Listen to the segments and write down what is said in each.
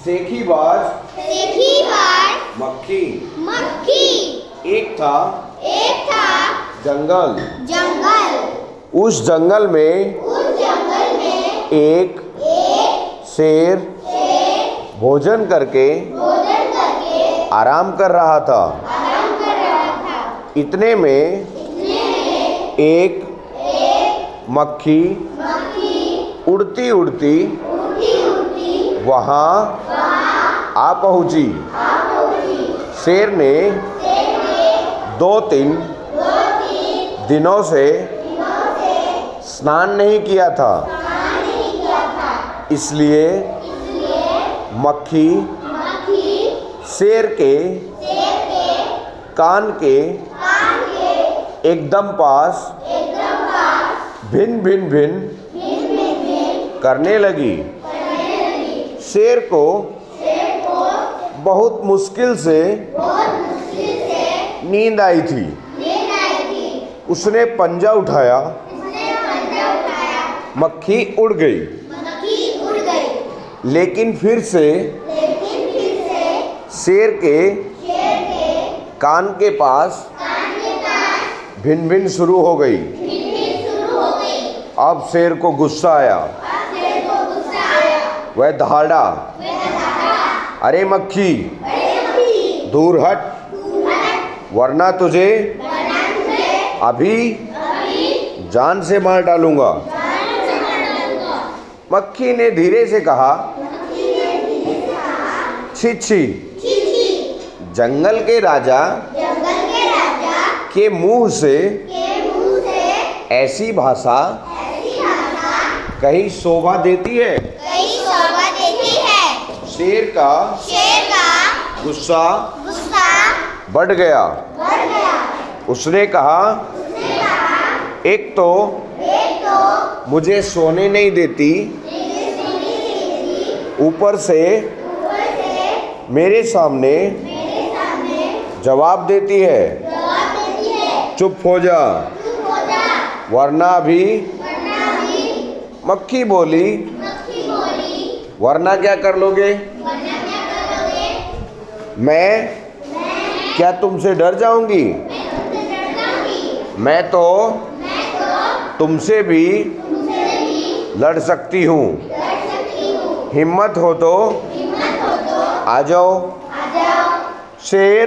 सेखीबाज मक्खी। एक था जंगल। उस जंगल में एक शेर भोजन करके आराम कर रहा था। इतने में एक मक्खी उड़ती उड़ती वहाँ आ पहुँची। शेर ने 2-3 दिनों से स्नान नहीं किया था, इसलिए मक्खी शेर के कान के एकदम पास भिन भिन भिन करने लगी। शेर को बहुत मुश्किल से नींद आई थी। उसने पंजा उठाया, मक्खी उड़ गई। लेकिन फिर से शेर के कान के पास भिन भिन शुरू हो गई। अब शेर को गुस्सा आया। वह दहाड़ा, अरे मक्खी दूर हट, वरना तुझे अभी जान से मार डालूंगा। मक्खी ने धीरे से कहा, छी छी, जंगल के राजा के मुंह से ऐसी भाषा कहीं शोभा देती है। शेर का गुस्सा बढ़ गया। उसने कहा, एक तो मुझे सोने नहीं देती, ऊपर से मेरे सामने जवाब देती है। चुप हो जा, वरना अभी। मक्खी बोली, वरना क्या कर लोगे? मैं क्या तुमसे डर जाऊंगी? मैं तो तुमसे भी लड़ सकती हूँ। हिम्मत हो तो आ जाओ। शेर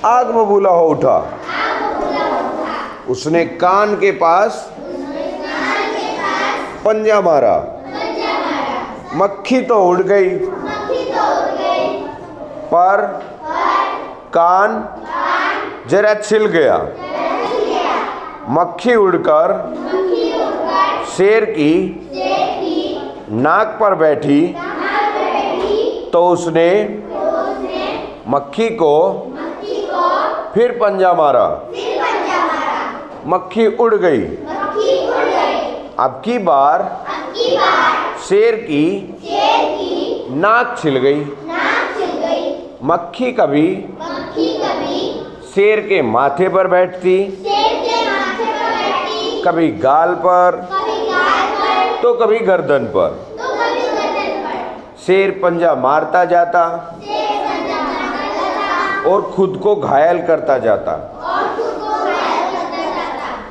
आग बबूला हो उठा। उसने कान के पास पंजा मारा। मक्खी तो उड़ गई, पर कान जरा छिल गया। मक्खी उड़कर शेर की नाक पर बैठी तो उसने मक्खी को फिर पंजा मारा। मक्खी उड़ गई। अब की बार शेर की नाक छिल गई। मक्खी कभी शेर के माथे पर बैठती, कभी गाल पर, तो कभी गर्दन पर। शेर पंजा मारता जाता और खुद को घायल करता जाता।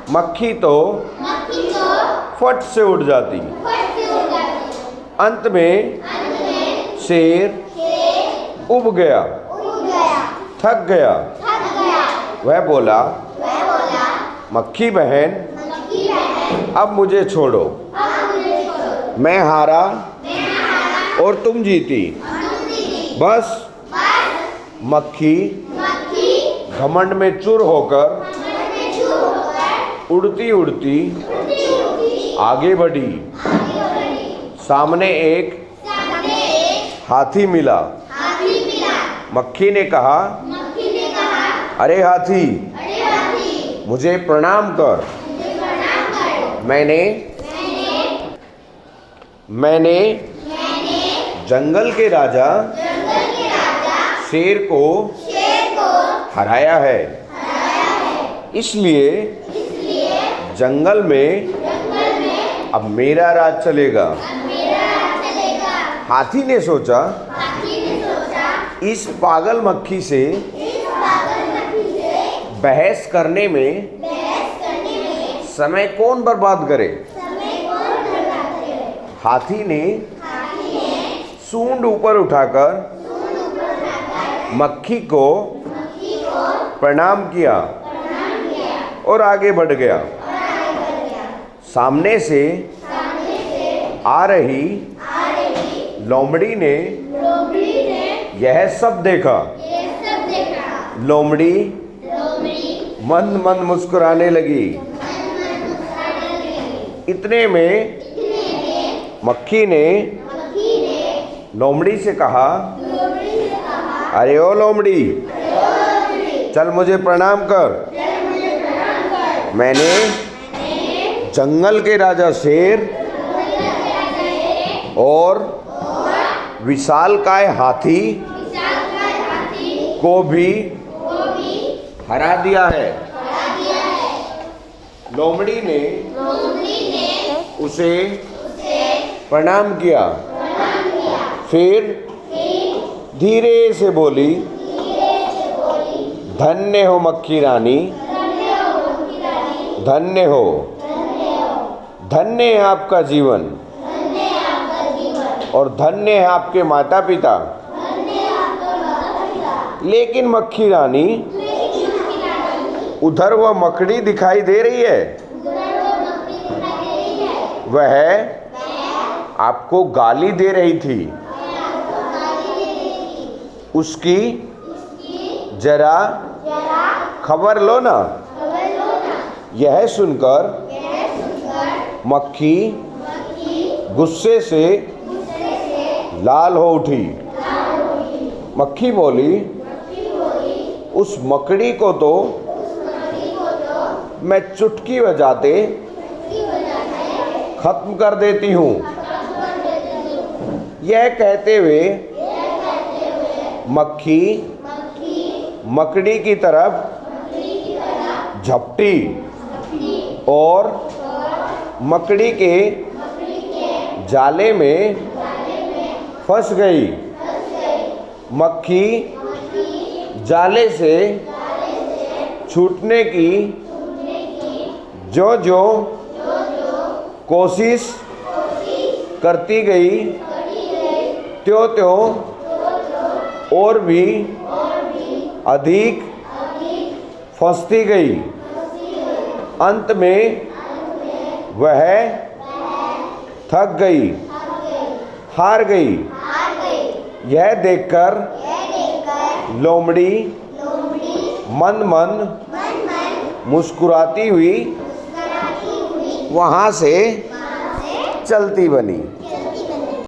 मक्खी तो फट से उड़ जाती। अंत में शेर उब गया, थक गया। वह बोला, मक्खी बहन, अब मुझे छोड़ो। मैं हारा और तुम जीती। बस मक्खी घमंड में चूर होकर उड़ती उड़ती आगे बढ़ी। सामने एक हाथी मिला। मक्खी ने कहा, अरे हाथी, मुझे प्रणाम कर। मैंने जंगल के राजा शेर को हराया है, इसलिए जंगल में अब मेरा राज चलेगा। हाथी ने सोचा इस पागल मक्खी से बहस करने में समय कौन बर्बाद करे। हाथी ने सूंड ऊपर उठाकर मक्खी को प्रणाम किया और आगे बढ़ गया। सामने से आ रही लोमड़ी ने यह सब देखा। लोमड़ी मंद मंद मुस्कुराने लगी। इतने में मक्खी ने लोमड़ी से कहा, अरे ओ लोमड़ी, चल मुझे प्रणाम कर। मैंने जंगल के राजा शेर और विशालकाय हाथी को भी हरा दिया है। लोमड़ी ने उसे प्रणाम किया, फिर धीरे से बोली, धन्य हो मक्खी रानी, धन्य हो, धन्य है आपका जीवन और धन्य है आपके माता पिता। लेकिन मक्खी रानी, उधर वह मकड़ी दिखाई दे रही है, वह आपको गाली दे रही थी। उसकी जरा खबर लो ना। यह सुनकर मक्खी गुस्से से लाल हो उठी। मक्खी बोली, उस मकड़ी को तो मैं चुटकी बजाते खत्म कर देती हूँ। यह कहते हुए मक्खी मकड़ी की तरफ झपटी और मकड़ी के जाले में फंस गई। मक्खी जाले से छूटने की जो कोशिश करती गई, त्यों और भी अधिक फंसती गई। अंत में वह थक गई, हार गई। यह देखकर लोमड़ी मंद मंद मुस्कुराती हुई वहाँ से चलती बनी।